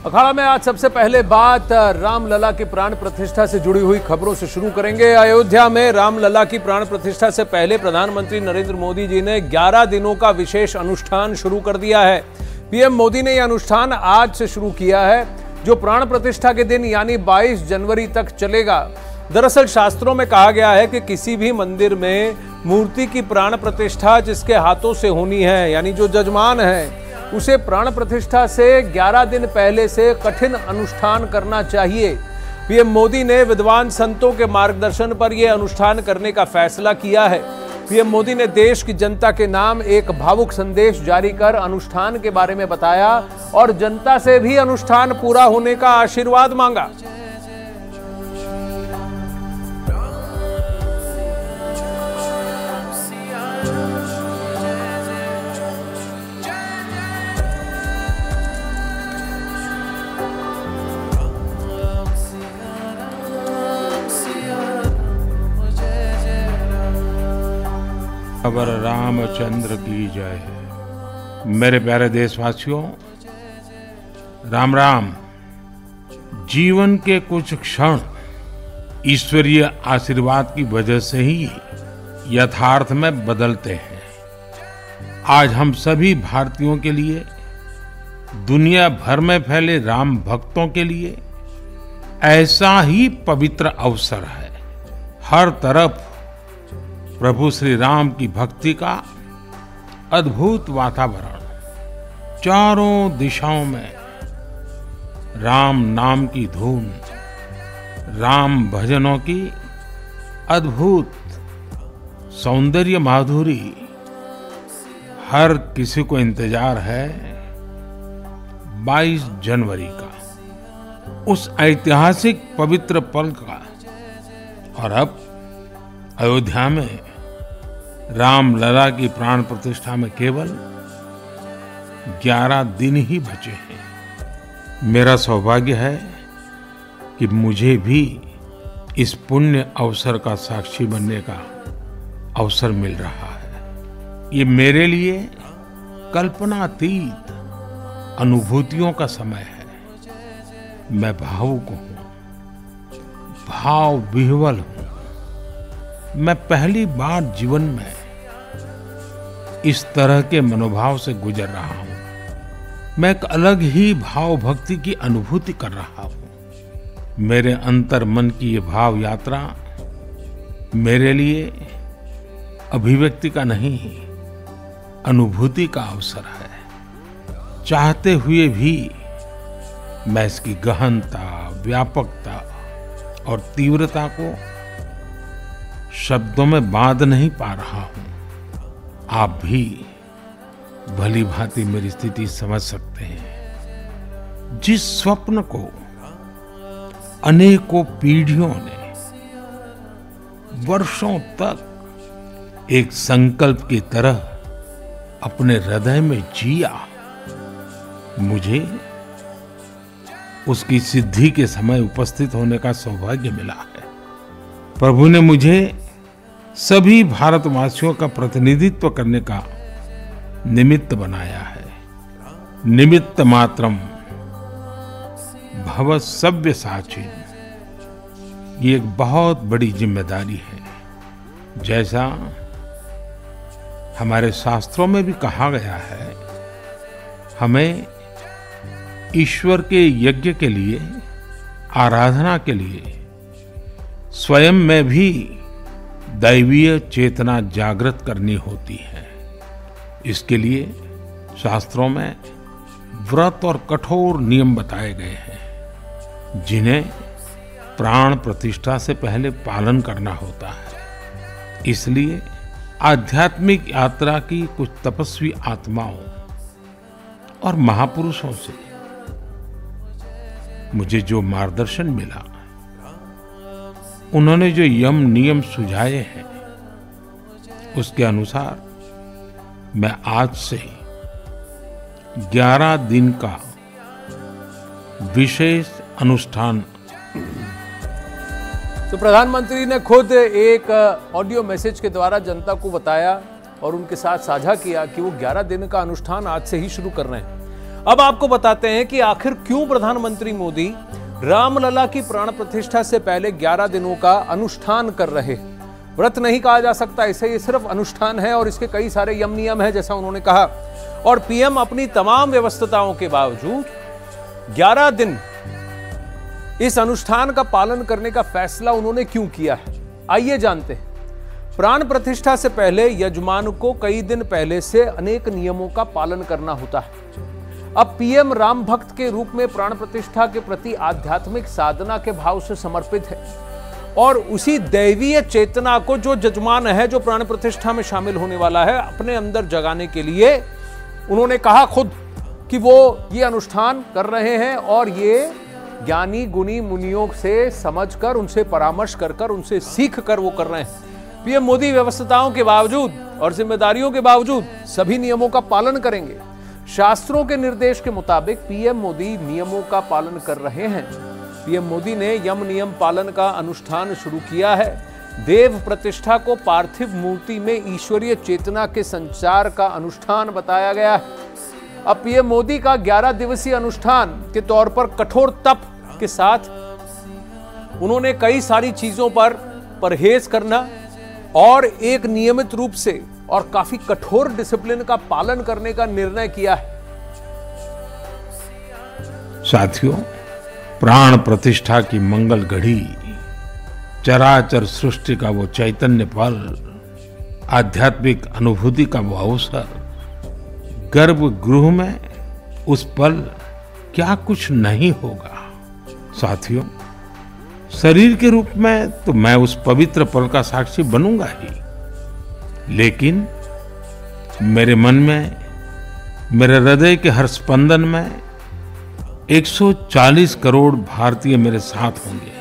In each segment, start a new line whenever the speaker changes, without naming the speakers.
अखाड़ा में आज सबसे पहले बात रामलला की प्राण प्रतिष्ठा से जुड़ी हुई खबरों से शुरू करेंगे। अयोध्या में रामलला की प्राण प्रतिष्ठा से पहले प्रधानमंत्री नरेंद्र मोदी जी ने 11 दिनों का विशेष अनुष्ठान शुरू कर दिया है। पीएम मोदी ने यह अनुष्ठान आज से शुरू किया है, जो प्राण प्रतिष्ठा के दिन यानी 22 जनवरी तक चलेगा। दरअसल शास्त्रों में कहा गया है कि किसी भी मंदिर में मूर्ति की प्राण प्रतिष्ठा जिसके हाथों से होनी है, यानी जो जजमान है, उसे प्राण प्रतिष्ठा से 11 दिन पहले से कठिन अनुष्ठान करना चाहिए। पीएम मोदी ने विद्वान संतों के मार्गदर्शन पर यह अनुष्ठान करने का फैसला किया है। पीएम मोदी ने देश की जनता के नाम एक भावुक संदेश जारी कर अनुष्ठान के बारे में बताया और जनता से भी अनुष्ठान पूरा होने का आशीर्वाद मांगा।
खबर रामचंद्र की जय है। मेरे प्यारे देशवासियों, राम राम। जीवन के कुछ क्षण ईश्वरीय आशीर्वाद की वजह से ही यथार्थ में बदलते हैं। आज हम सभी भारतीयों के लिए, दुनिया भर में फैले राम भक्तों के लिए ऐसा ही पवित्र अवसर है। हर तरफ प्रभु श्री राम की भक्ति का अद्भुत वातावरण, चारों दिशाओं में राम नाम की धूम, राम भजनों की अद्भुत सौंदर्य माधुरी। हर किसी को इंतजार है 22 जनवरी का, उस ऐतिहासिक पवित्र पल का। और अब अयोध्या में रामलला की प्राण प्रतिष्ठा में केवल 11 दिन ही बचे हैं। मेरा सौभाग्य है कि मुझे भी इस पुण्य अवसर का साक्षी बनने का अवसर मिल रहा है। ये मेरे लिए कल्पनातीत अनुभूतियों का समय है। मैं भावुक हूं, भाव विह्वल हूं। मैं पहली बार जीवन में इस तरह के मनोभाव से गुजर रहा हूं। मैं एक अलग ही भाव भक्ति की अनुभूति कर रहा हूं। मेरे अंतर मन की ये भाव यात्रा मेरे लिए अभिव्यक्ति का नहीं, अनुभूति का अवसर है। चाहते हुए भी मैं इसकी गहनता, व्यापकता और तीव्रता को शब्दों में बांध नहीं पा रहा हूं। आप भी भली भांति मेरी स्थिति समझ सकते हैं। जिस स्वप्न को अनेकों पीढ़ियों ने वर्षों तक एक संकल्प की तरह अपने हृदय में जिया, मुझे उसकी सिद्धि के समय उपस्थित होने का सौभाग्य मिला है। प्रभु ने मुझे सभी भारतवासियों का प्रतिनिधित्व करने का निमित्त बनाया है। निमित्त मात्रम भव सव्यसाचिन। ये एक बहुत बड़ी जिम्मेदारी है। जैसा हमारे शास्त्रों में भी कहा गया है, हमें ईश्वर के यज्ञ के लिए, आराधना के लिए स्वयं में भी दैवीय चेतना जागृत करनी होती है। इसके लिए शास्त्रों में व्रत और कठोर नियम बताए गए हैं, जिन्हें प्राण प्रतिष्ठा से पहले पालन करना होता है। इसलिए आध्यात्मिक यात्रा की कुछ तपस्वी आत्माओं और महापुरुषों से मुझे जो मार्गदर्शन मिला, उन्होंने जो यम नियम सुझाए हैं, उसके अनुसार मैं आज से 11 दिन का विशेष अनुष्ठान।
तो प्रधानमंत्री ने खुद एक ऑडियो मैसेज के द्वारा जनता को बताया और उनके साथ साझा किया कि वो 11 दिन का अनुष्ठान आज से ही शुरू कर रहे हैं। अब आपको बताते हैं कि आखिर क्यों प्रधानमंत्री मोदी रामलला की प्राण प्रतिष्ठा से पहले 11 दिनों का अनुष्ठान कर रहे। व्रत नहीं कहा जा सकता इसे, ये सिर्फ अनुष्ठान है और इसके कई सारे यम नियम है जैसा उन्होंने कहा। और पीएम अपनी तमाम व्यस्तताओं के बावजूद 11 दिन इस अनुष्ठान का पालन करने का फैसला उन्होंने क्यों किया है, आइए जानते हैं। प्राण प्रतिष्ठा से पहले यजमान को कई दिन पहले से अनेक नियमों का पालन करना होता है। अब पीएम राम भक्त के रूप में प्राण प्रतिष्ठा के प्रति आध्यात्मिक साधना के भाव से समर्पित है और उसी दैवीय चेतना को जो यजमान है, जो प्राण प्रतिष्ठा में शामिल होने वाला है, अपने अंदर जगाने के लिए उन्होंने कहा खुद कि वो ये अनुष्ठान कर रहे हैं और ये ज्ञानी गुणी मुनियों से समझकर, उनसे परामर्श कर उनसे सीख कर वो कर रहे हैं। पीएम मोदी व्यस्तताओं के बावजूद और जिम्मेदारियों के बावजूद सभी नियमों का पालन करेंगे। शास्त्रों के निर्देश के मुताबिक पीएम मोदी नियमों का पालन कर रहे हैं। पीएम मोदी ने यम नियम पालन का अनुष्ठान शुरू किया है। देव प्रतिष्ठा को पार्थिव मूर्ति में ईश्वरीय चेतना के संचार का अनुष्ठान बताया गया है। अब पीएम मोदी का 11 दिवसीय अनुष्ठान के तौर पर कठोर तप के साथ उन्होंने कई सारी चीजों पर परहेज करना और एक नियमित रूप से और काफी कठोर डिसिप्लिन का पालन करने का निर्णय किया है।
साथियों, प्राण प्रतिष्ठा की मंगल घड़ी, चराचर सृष्टि का वो चैतन्य पल, आध्यात्मिक अनुभूति का वो अवसर, गर्भगृह में उस पल क्या कुछ नहीं होगा। साथियों, शरीर के रूप में तो मैं उस पवित्र पल का साक्षी बनूंगा ही, लेकिन मेरे मन में, मेरे हृदय के हर स्पंदन में 140 करोड़ भारतीय मेरे साथ होंगे।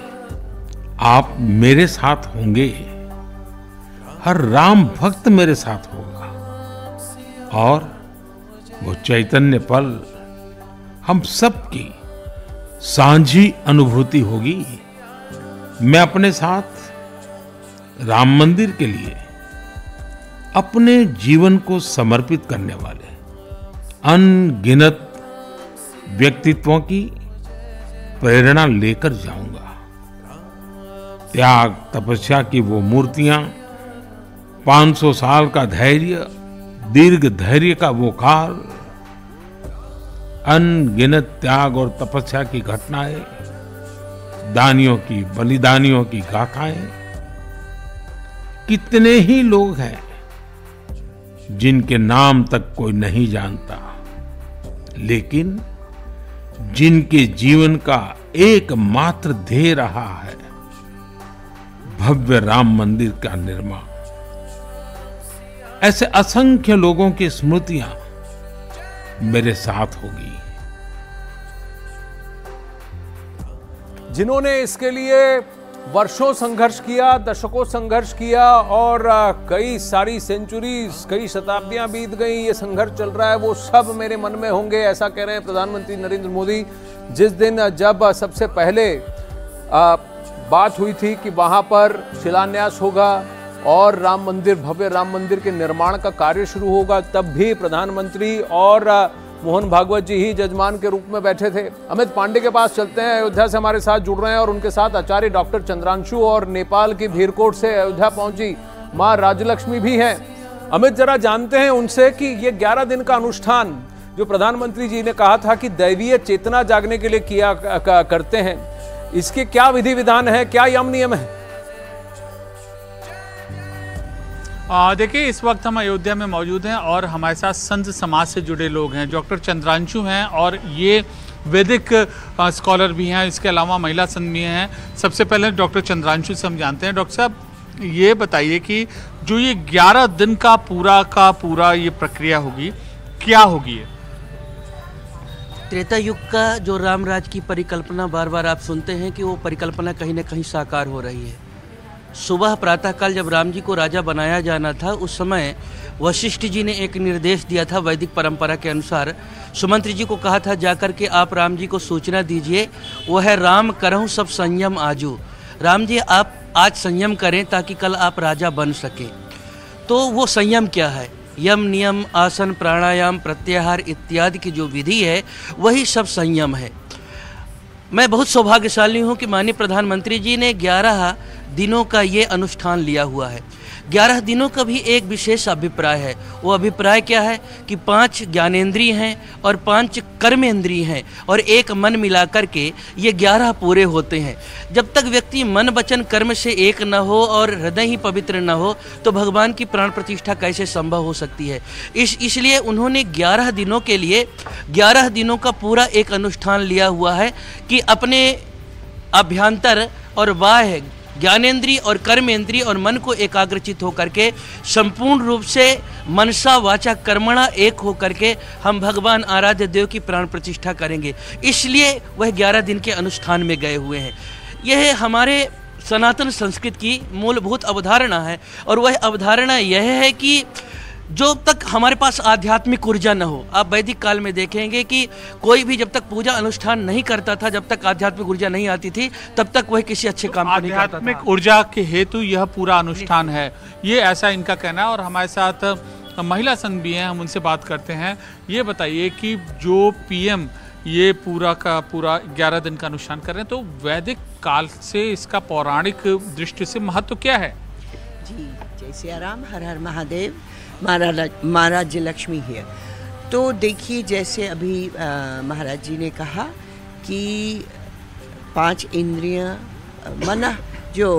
आप मेरे साथ होंगे, हर राम भक्त मेरे साथ होगा और वो चैतन्य पल हम सबकी सांझी अनुभूति होगी। मैं अपने साथ राम मंदिर के लिए अपने जीवन को समर्पित करने वाले अनगिनत व्यक्तित्वों की प्रेरणा लेकर जाऊंगा। त्याग तपस्या की वो मूर्तियां, 500 साल का धैर्य, दीर्घ धैर्य का वो काल, अनगिनत त्याग और तपस्या की घटनाएं, दानियों की, बलिदानियों की गाथाएं। कितने ही लोग हैं जिनके नाम तक कोई नहीं जानता, लेकिन जिनके जीवन का एकमात्र ध्येय रहा है भव्य राम मंदिर का निर्माण। ऐसे असंख्य लोगों की स्मृतियां मेरे साथ होगी,
जिन्होंने इसके लिए वर्षों संघर्ष किया, दशकों संघर्ष किया और कई सारी सेंचुरीज, कई शताब्दियां बीत गई, ये संघर्ष चल रहा है, वो सब मेरे मन में होंगे, ऐसा कह रहे हैं प्रधानमंत्री नरेंद्र मोदी। जिस दिन जब सबसे पहले बात हुई थी कि वहां पर शिलान्यास होगा और राम मंदिर, भव्य राम मंदिर के निर्माण का कार्य शुरू होगा, तब भी प्रधानमंत्री और मोहन भागवत जी ही जजमान के रूप में बैठे थे। अमित पांडे के पास चलते हैं, अयोध्या से हमारे साथ जुड़ रहे हैं और उनके साथ आचार्य डॉक्टर चंद्रांशु और नेपाल की भीरकोट से अयोध्या पहुंची मां राजलक्ष्मी भी हैं। अमित, जरा जानते हैं उनसे कि ये 11 दिन का अनुष्ठान जो प्रधानमंत्री जी ने कहा था कि दैवीय चेतना जागने के लिए किया करते हैं, इसके क्या विधि विधान है, क्या यम नियम है?
देखिए, इस वक्त हम अयोध्या में मौजूद हैं और हमारे साथ संत समाज से जुड़े लोग हैं। डॉक्टर चंद्रांशु हैं और ये वैदिक स्कॉलर भी हैं, इसके अलावा महिला संघ में हैं। सबसे पहले डॉक्टर चंद्रांशु से हम जानते हैं। डॉक्टर साहब, ये बताइए कि जो ये 11 दिन का पूरा ये प्रक्रिया होगी, क्या होगी ये?
त्रेता युग का जो रामराज की परिकल्पना बार बार आप सुनते हैं कि वो परिकल्पना कहीं ना कहीं साकार हो रही है। सुबह प्रातःकाल जब राम जी को राजा बनाया जाना था, उस समय वशिष्ठ जी ने एक निर्देश दिया था वैदिक परंपरा के अनुसार। सुमंत्री जी को कहा था जाकर के आप राम जी को सूचना दीजिए, वो है राम करहूँ सब संयम आजू। राम जी आप आज संयम करें ताकि कल आप राजा बन सके। तो वो संयम क्या है? यम नियम आसन प्राणायाम प्रत्याहार इत्यादि की जो विधि है वही सब संयम है। मैं बहुत सौभाग्यशाली हूँ कि माननीय प्रधानमंत्री जी ने 11 दिनों का ये अनुष्ठान लिया हुआ है। 11 दिनों का भी एक विशेष अभिप्राय है। वो अभिप्राय क्या है कि 5 ज्ञानेंद्रिय हैं और 5 कर्मेंद्रिय हैं और एक मन मिलाकर के ये 11 पूरे होते हैं। जब तक व्यक्ति मन वचन कर्म से एक न हो और हृदय ही पवित्र न हो तो भगवान की प्राण प्रतिष्ठा कैसे संभव हो सकती है। इसलिए उन्होंने 11 दिनों के लिए 11 दिनों का पूरा एक अनुष्ठान लिया हुआ है कि अपने अभ्यंतर और बाह्य ज्ञानेंद्रिय और कर्मेंद्रिय और मन को एकाग्रचित होकर के संपूर्ण रूप से मनसा वाचा कर्मणा एक होकर के हम भगवान आराध्य देव की प्राण प्रतिष्ठा करेंगे। इसलिए वह 11 दिन के अनुष्ठान में गए हुए हैं। यह हमारे सनातन संस्कृत की मूलभूत अवधारणा है और वह अवधारणा यह है कि जो तक हमारे पास आध्यात्मिक ऊर्जा न हो, आप वैदिक काल में देखेंगे कि कोई भी जब तक पूजा अनुष्ठान नहीं करता था, जब तक आध्यात्मिक ऊर्जा नहीं आती थी, तब तक वह किसी अच्छे काम को नहीं करता था।
आध्यात्मिक ऊर्जा के हेतु यह पूरा अनुष्ठान है, ये ऐसा इनका कहना है। और हमारे साथ महिला संघ भी हैं, हम उनसे बात करते हैं। ये बताइए कि जो पीएम ये पूरा का पूरा 11 दिन का अनुष्ठान कर रहे हैं, तो वैदिक काल से इसका पौराणिक दृष्टि से महत्व क्या है?
जी, जय सिया राम, हर हर महादेव, महाराज लक्ष्मी है। तो देखिए, जैसे अभी महाराज जी ने कहा कि 5 इंद्रियां, मन, जो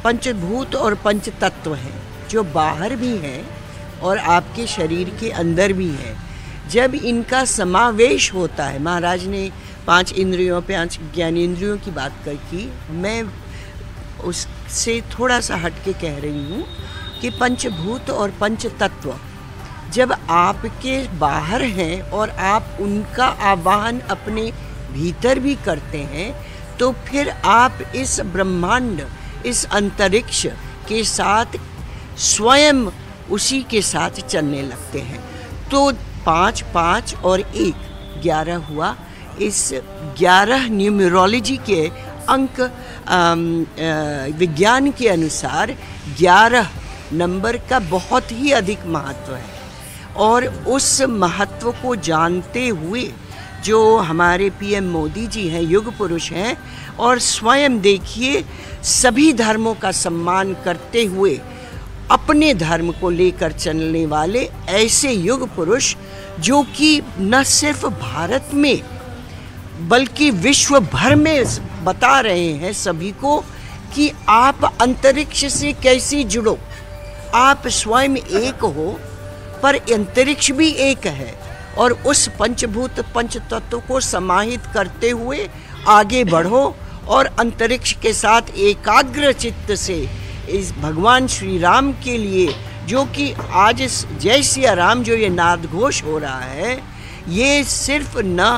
पंचभूत और पंच तत्व हैं, जो बाहर भी हैं और आपके शरीर के अंदर भी हैं, जब इनका समावेश होता है, महाराज ने 5 इंद्रियों 5 ज्ञानेंद्रियों की बात की, मैं उससे थोड़ा सा हट के कह रही हूँ कि पंचभूत और पंच तत्व जब आपके बाहर हैं और आप उनका आवाहन अपने भीतर भी करते हैं, तो फिर आप इस ब्रह्मांड, इस अंतरिक्ष के साथ स्वयं उसी के साथ चलने लगते हैं। तो 5 5 और 1 11 हुआ। इस 11 न्यूमरोलॉजी के अंक विज्ञान के अनुसार 11 नंबर का बहुत ही अधिक महत्व है। और उस महत्व को जानते हुए जो हमारे पीएम मोदी जी हैं, युग पुरुष हैं, और स्वयं देखिए सभी धर्मों का सम्मान करते हुए अपने धर्म को लेकर चलने वाले ऐसे युग पुरुष, जो कि न सिर्फ भारत में बल्कि विश्व भर में बता रहे हैं सभी को कि आप अंतरिक्ष से कैसे जुड़ो। आप स्वयं एक हो पर अंतरिक्ष भी एक है, और उस पंचभूत पंच तत्व को समाहित करते हुए आगे बढ़ो और अंतरिक्ष के साथ एकाग्र चित्त से इस भगवान श्री राम के लिए, जो कि आज जय सिया राम जो ये नाद घोष हो रहा है, ये सिर्फ न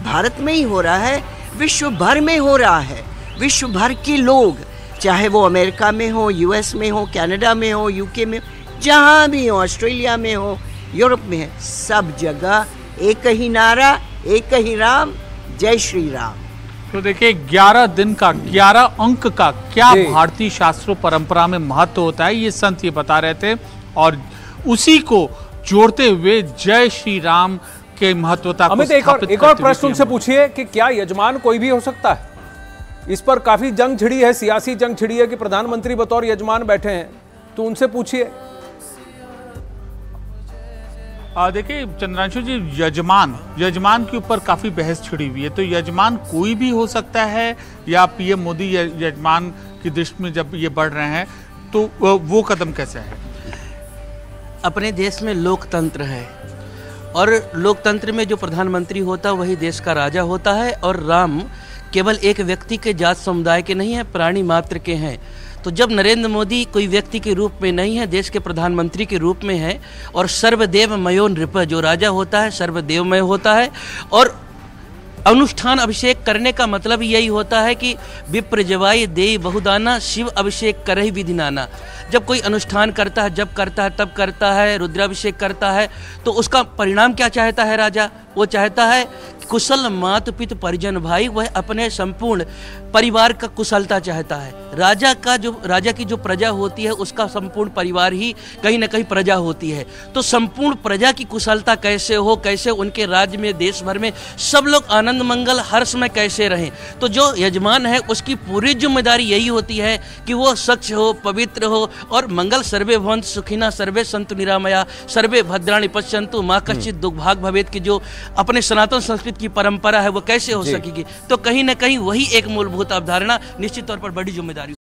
भारत में ही हो रहा है, विश्व भर में हो रहा है। विश्व भर के लोग, चाहे वो अमेरिका में हो, यूएस में हो, कनाडा में हो, यूके में, जहाँ भी हो, ऑस्ट्रेलिया में हो, यूरोप में है, सब जगह एक ही नारा, एक ही राम, जय श्री राम।
तो देखिए 11 दिन का 11 अंक का क्या भारतीय शास्त्रों परंपरा में महत्व होता है, ये संत ये बता रहे थे, और उसी को जोड़ते हुए जय श्री राम के महत्वता को
अमित, एक और प्रश्न उनसे पूछिए कि क्या यजमान कोई भी हो सकता है? इस पर काफी जंग छिड़ी है, सियासी जंग छिड़ी है कि प्रधानमंत्री बतौर यजमान बैठे हैं, तो उनसे पूछिए।
देखिए चंद्रांशु जी, यजमान के ऊपर काफी बहस छिड़ी हुई है, तो यजमान कोई भी हो सकता है या पीएम मोदी यजमान की दृष्टि में जब ये बढ़ रहे हैं तो वो कदम कैसे है?
अपने देश में लोकतंत्र है और लोकतंत्र में जो प्रधानमंत्री होता है वही देश का राजा होता है, और राम केवल एक व्यक्ति के जात समुदाय के नहीं है, प्राणी मात्र के हैं। तो जब नरेंद्र मोदी कोई व्यक्ति के रूप में नहीं है, देश के प्रधानमंत्री के रूप में है, और सर्वदेव मयो नृप, जो राजा होता है सर्वदेवमय होता है, और अनुष्ठान अभिषेक करने का मतलब यही होता है कि विप्र जवाई देई बहुदाना, शिव अभिषेक करहि विधि नाना। जब कोई अनुष्ठान करता है, जब करता है, तब करता है, रुद्राभिषेक करता है, तो उसका परिणाम क्या चाहता है राजा? वो चाहता है कुशल मात पित परिजन भाई, वह अपने संपूर्ण परिवार का कुशलता चाहता है। राजा की जो प्रजा होती है उसका संपूर्ण परिवार ही कहीं ना कहीं प्रजा होती है। तो संपूर्ण प्रजा की कुशलता कैसे हो, कैसे उनके राज्य में देश भर में सब लोग आनंद मंगल हर्ष में कैसे रहें। तो जो यजमान है उसकी पूरी जिम्मेदारी यही होती है कि वो स्वच्छ हो, पवित्र हो और मंगल सर्वे भवन्तु सुखिनः सर्वे सन्तु निरामया सर्वे भद्राणि पश्यन्तु मा कश्चित् दुर्भाग् भवेत् की जो अपने सनातन संस्कृति की परंपरा है वो कैसे हो सकेगी। तो कहीं ना कहीं वही एक मूलभूत अवधारणा निश्चित तौर पर बड़ी जिम्मेदारी